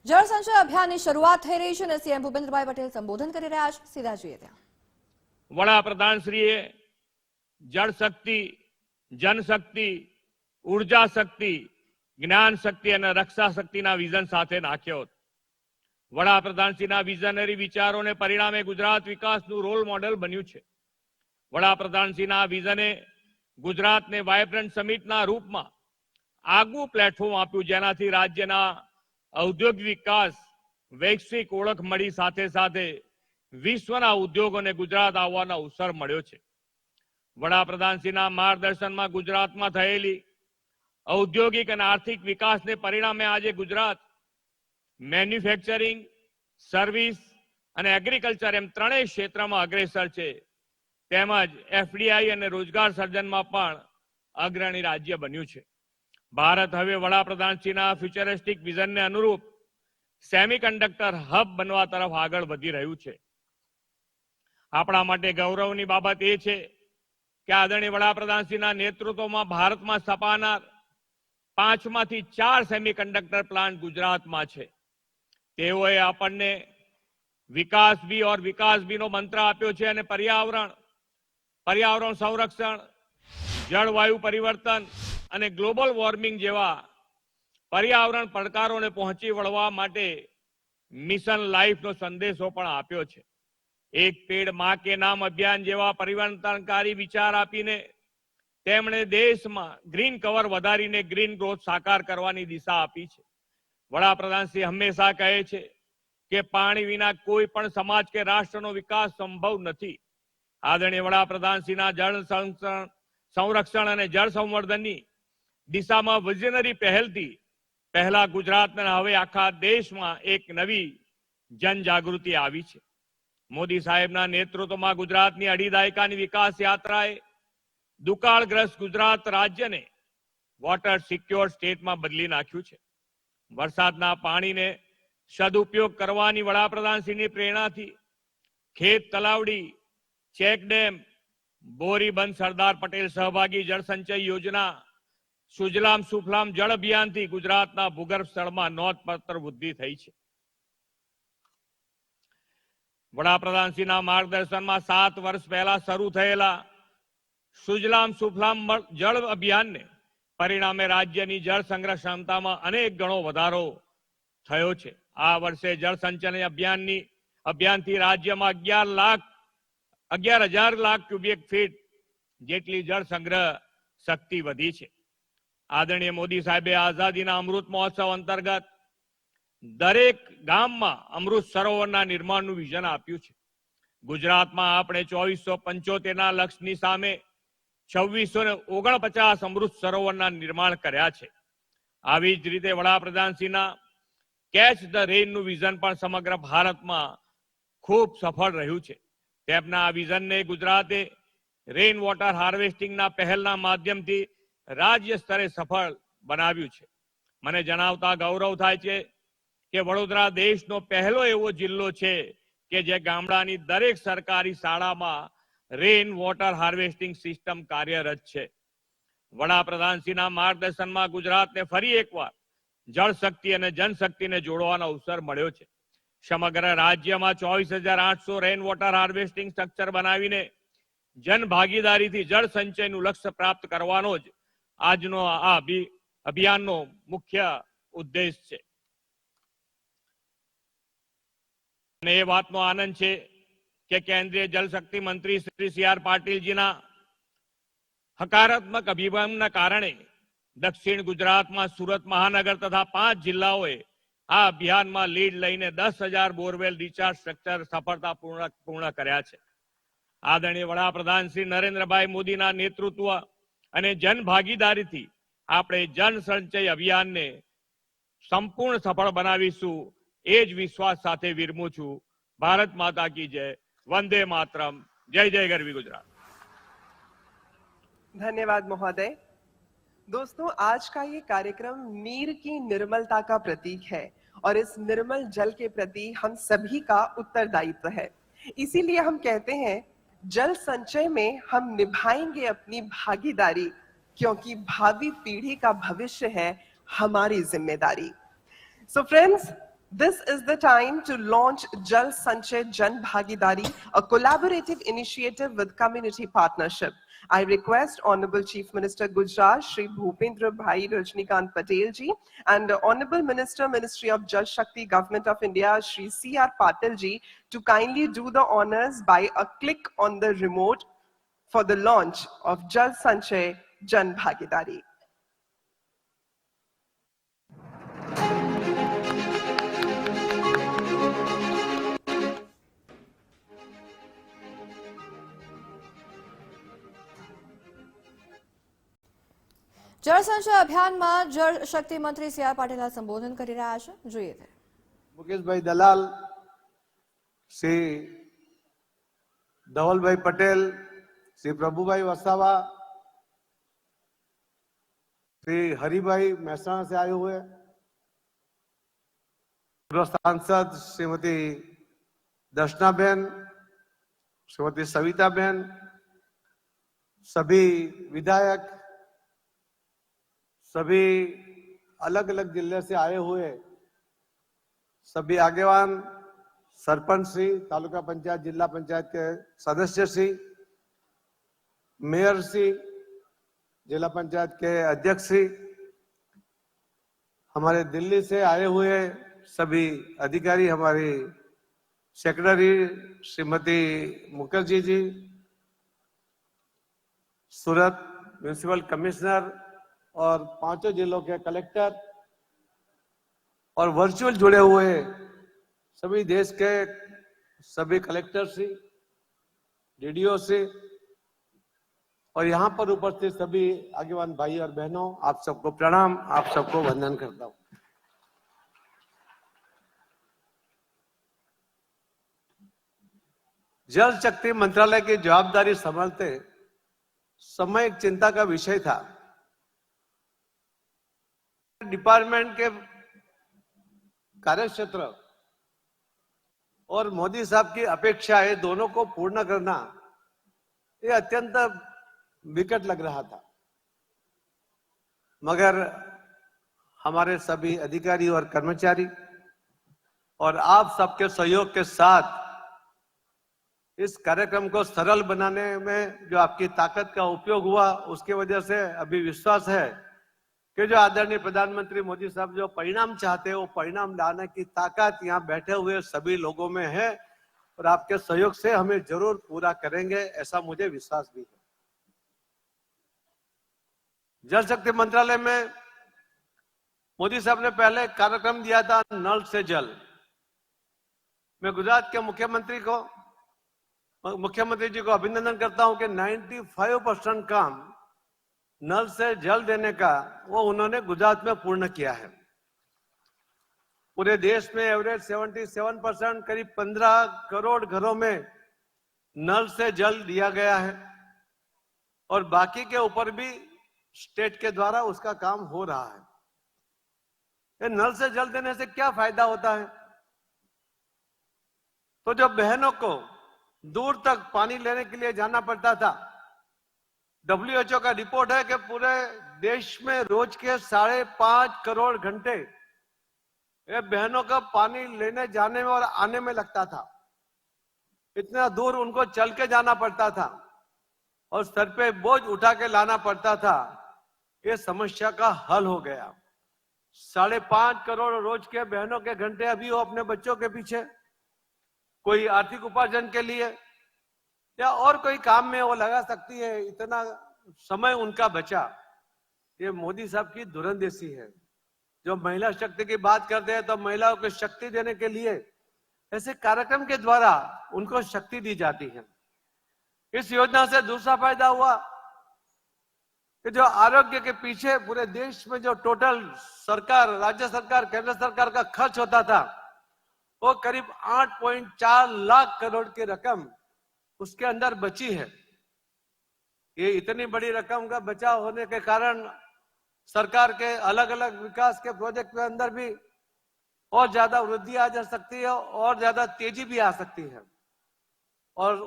જળ સંચય અભિયાનની શરૂઆત થઈ રહી છે અને સીએમ ભૂપેન્દ્રભાઈ પટેલ સંબોધન કરી રહ્યા છે. સીધા જોઈએ ત્યાં. વડાપ્રધાનશ્રીએ જળ શક્તિ, જનશક્તિ, ઉર્જા શક્તિ, જ્ઞાન શક્તિ અને રક્ષા શક્તિના વિઝન સાથે નાખ્યો હતો. વડાપ્રધાનશ્રીના વિઝનરી વિચારોને પરિણામે ગુજરાત વિકાસનું રોલ મોડેલ બન્યું છે. વડાપ્રધાનશ્રીના વિઝને ગુજરાતને વાયબ્રન્ટ સમિટના રૂપમાં આગવું પ્લેટફોર્મ આપ્યું, જેનાથી રાજ્યના ઔદ્યોગિક વિકાસ, વૈશ્વિક ઓળખ મળી, સાથે સાથે વિશ્વના ઉદ્યોગોને ગુજરાત આવવાનો અવસર મળ્યો છે. વડાપ્રધાનશ્રીના માર્ગદર્શનમાં ગુજરાતમાં થયેલી ઔદ્યોગિક અને આર્થિક વિકાસને પરિણામે આજે ગુજરાત મેન્યુફેક્ચરિંગ, સર્વિસ અને એગ્રીકલ્ચર એમ ત્રણેય ક્ષેત્રમાં અગ્રેસર છે. તેમજ એફડીઆઈ અને રોજગાર સર્જનમાં પણ અગ્રણી રાજ્ય બન્યું છે. ભારત હવે વડાપ્રધાનશ્રીના ફ્યુચરિસ્ટિક વિઝનને અનુરૂપ સેમિકન્ડક્ટર હબ બનવા તરફ આગળ વધી રહ્યું છે. આપણા માટે ગૌરવની બાબત એ છે કે આદરણીય વડાપ્રધાનશ્રીના નેતૃત્વમાં ભારતમાં સ્થપાનાર 5માંથી 4 સેમિકન્ડક્ટર પ્લાન્ટ ગુજરાતમાં છે. તેઓએ આપણને વિકાસ ભી ઓર વિકાસ ભીનો મંત્ર આપ્યો છે અને પર્યાવરણ સંરક્ષણ, જળવાયુ પરિવર્તન અને ગ્લોબલ વોર્મિંગ જેવા પર્યાવરણ પડકારોને પહોંચી વળવા માટે મિશન લાઈફનો સંદેશો પણ આપ્યો છે. એક પેડ માં કે નામ અભિયાન જેવા પરિવર્તનકારી વિચાર આપીને તેમણે દેશમાં ગ્રીન કવર વધારીને ગ્રીન ગ્રોથ સાકાર કરવાની દિશા આપી છે. વડાપ્રધાનશ્રી હંમેશા કહે છે કે પાણી વિના કોઈ પણ સમાજ કે રાષ્ટ્રનો વિકાસ સંભવ નથી. આદરણીય વડાપ્રધાનશ્રીના જળ સંરક્ષણ અને જળ સંવર્ધનની દિશામાં વિઝનરી પહેલથી પહેલા ગુજરાતના હવે આખા દેશમાં એક નવી જનજાગૃતિ આવી છે. મોદી સાહેબના નેતૃત્વમાં ગુજરાતની 2.5 દાયકાની વિકાસ યાત્રાએ દુકાળગ્રસ્ત ગુજરાત રાજ્યને વોટર સિક્યોર સ્ટેટમાં બદલી નાખ્યું છે. વરસાદના પાણીને સદુપયોગ કરવાની વડાપ્રધાનશ્રીની પ્રેરણાથી ખેત તલાવડી, ચેક ડેમ, બોરીબંધ, સરદાર પટેલ સહભાગી જળ સંચય યોજના, સુજલામ સુફલામ જળ અભિયાનથી ગુજરાતના ભૂગર્ભ સ્થળમાં નોંધપાત્ર વૃદ્ધિ થઈ છે. વડાપ્રધાનશ્રીના માર્ગદર્શનમાં 7 વર્ષ પહેલા શરૂ થયેલા સુજલામ સુફલામ જળ અભિયાનને પરિણામે રાજ્યની જળ સંગ્રહ ક્ષમતામાં અનેક ગણો વધારો થયો છે. આ વર્ષે જળ સંચય અભિયાનથી રાજ્યમાં 11,000 લાખ ક્યુબિક ફીટ જેટલી જળ સંગ્રહ શક્તિ વધી છે. આદરણીય મોદી સાહેબે આઝાદીના અમૃત મહોત્સવ અંતર્ગત દરેક ગામમાં અમૃત સરોવરના નિર્માણનું વિઝન આપ્યું છે. ગુજરાતમાં આપણે 2475ના લક્ષ્યની સામે 2649 અમૃત સરોવરના નિર્માણ કર્યા છે. આવી જ રીતે વડાપ્રધાનશ્રીના કેચ ધ રેનનું વિઝન પણ સમગ્ર ભારતમાં ખૂબ સફળ રહ્યું છે. તેમના આ વિઝનને ગુજરાતે રેઇન વોટર હાર્વેસ્ટિંગના પહેલના માધ્યમથી રાજ્ય સ્તરે સફળ બનાવ્યું છે. મને જણાવતા ગૌરવ થાય છે કે વડોદરા દેશનો પહેલો એવો જિલ્લો છે કે જે ગામડાની દરેક સરકારી શાળામાં રેઇન વોટર હાર્વેસ્ટિંગ સિસ્ટમ કાર્યરત છે. વડાપ્રધાનશ્રીના માર્ગદર્શનમાં ગુજરાતને ફરી એકવાર જળ શક્તિ અને જનશક્તિને જોડવાનો અવસર મળ્યો છે. સમગ્ર રાજ્યમાં 24,800 રેઇન વોટર હાર્વેસ્ટિંગ સ્ટ્રક્ચર બનાવીને જન ભાગીદારીથી જળ સંચયનું લક્ષ્ય પ્રાપ્ત કરવાનો જ આજનો આ અભિયાનનો મુખ્ય ઉદ્દેશ છે. અને એ વાતનો આનંદ છે કે કેન્દ્રીય જલશક્તિ મંત્રી શ્રી સી.આર. પાટીલજીના હકારાત્મક અભિગમના કારણે દક્ષિણ ગુજરાતમાં સુરત મહાનગર તથા 5 જિલ્લાઓએ આ અભિયાનમાં લીડ લઈને 10,000 બોરવેલ રિચાર્જ સ્ટ્રક્ચર સફળતાપૂર્ણ કર્યા છે. આદરણીય વડાપ્રધાન શ્રી નરેન્દ્રભાઈ મોદીના નેતૃત્વ અને જન ભાગીદારીથી આપણે જન સંચય અભિયાનને સંપૂર્ણ સફળ બનાવીશું એ જ વિશ્વાસ સાથે વિરમું છું. ભારત માતા કી જય, વંદે मातरम, जय जय गरवी गुजरात। धन्यवाद महोदय। दोस्तों, आज का ये कार्यक्रम नीर की निर्मलता का प्रतीक है और इस निर्मल जल के प्रति हम सभी का उत्तरदायित्व है। इसीलिए हम कहते हैं जल संचय में हम निभाएंगे अपनी भागीदारी, क्योंकि भावी पीढ़ी का भविष्य है हमारी जिम्मेदारी। So friends, This is the time to launch Jal Sanchay Jan Bhagidari, a collaborative initiative with community partnership. I request Honorable Chief Minister Gujarat, Shri Bhupendra Bhai Rajnikant Patel ji, and Honorable Minister, Ministry of Jal Shakti, Government of India, Shri C.R. Patil ji, to kindly do the honors by a click on the remote for the launch of Jal Sanchay Jan Bhagidari. જળ સંચય અભિયાનમાં જળ શક્તિ મંત્રી C R Patil સંબોધન કરી રહ્યા છે. જોઈએ તે. મુકેશભાઈ દલાલ, શ્રી ધવલભાઈ પટેલ, શ્રી પ્રભુભાઈ वसावा, श्री हरिभाई मेहसाणा से आए हुए, पूर्व सांसद श्रीमती दर्शनाबेन, श्रीमती सविताबेन, सभी विधायक, सभी अलग अलग जिले से आए हुए सभी आगेवान, सरपंच श्री, तालुका पंचायत, जिला पंचायत के सदस्य श्री, मेयर श्री, जिला पंचायत के अध्यक्ष श्री, हमारे दिल्ली से आए हुए सभी अधिकारी, हमारी सेक्रेटरी श्रीमती मुखर्जी जी, सूरत म्यूनिसिपल कमिश्नर और 5 जिलों के कलेक्टर और वर्चुअल जुड़े हुए सभी देश के सभी कलेक्टर श्री, डीडीओ श्री और यहाँ पर उपस्थित सभी आगेवान भाई और बहनों, आप सबको प्रणाम, आप सबको वंदन करता हूँ। जल शक्ति मंत्रालय की जवाबदारी संभालते समय एक चिंता का विषय था। डिपार्टमेंट के कार्यक्षेत्र और मोदी साहब की अपेक्षाएं दोनों को पूर्ण करना ये अत्यंत विकट लग रहा था, मगर हमारे सभी अधिकारी और कर्मचारी और आप सबके सहयोग के साथ इस कार्यक्रम को सरल बनाने में जो आपकी ताकत का उपयोग हुआ, उसकी वजह से अभी विश्वास है कि जो आदरणीय प्रधानमंत्री मोदी साहब जो परिणाम चाहते हैं वो परिणाम लाने की ताकत यहाँ बैठे हुए सभी लोगों में है और आपके सहयोग से हमें जरूर पूरा करेंगे, ऐसा मुझे विश्वास भी है। जल शक्ति मंत्रालय में मोदी साहब ने पहले कार्यक्रम दिया था नल से जल। मैं गुजरात के मुख्यमंत्री जी को अभिनंदन करता हूं कि 95% काम नल से जल देने का वो उन्होंने गुजरात में पूर्ण किया है। पूरे देश में एवरेज 77%, करीब 15 करोड़ घरों में नल से जल दिया गया है और बाकी के ऊपर भी स्टेट के द्वारा उसका काम हो रहा है। ये नल से जल देने से क्या फायदा होता है? तो जो बहनों को दूर तक पानी लेने के लिए जाना पड़ता था, WHO का रिपोर्ट है कि पूरे देश में रोज के 5.5 करोड़ घंटे ये बहनों का पानी लेने जाने में और आने में लगता था। इतना दूर उनको चल के जाना पड़ता था और सर पे बोझ उठा के लाना पड़ता था। ये समस्या का हल हो गया। 5.5 करोड़ रोज के बहनों के घंटे अभी वो अपने बच्चों के पीछे, कोई आर्थिक उपार्जन के लिए या और कोई काम में वो लगा सकती है। इतना समय उनका बचा। ये मोदी साहब की दूरंदेशी है। जो महिला शक्ति की बात करते हैं तो महिलाओं को शक्ति देने के लिए ऐसे कार्यक्रम के द्वारा उनको शक्ति दी जाती है। इस योजना से दूसरा फायदा हुआ कि जो आरोग्य के पीछे पूरे देश में जो टोटल सरकार, राज्य सरकार, केंद्र सरकार का खर्च होता था, वो करीब 8.4 लाख करोड़ की रकम उसके अंदर बची है। ये इतनी बड़ी रकम का बचाव होने के कारण सरकार के अलग अलग विकास के प्रोजेक्ट के अंदर भी और ज्यादा वृद्धि आ जा सकती है और ज्यादा तेजी भी आ सकती है। और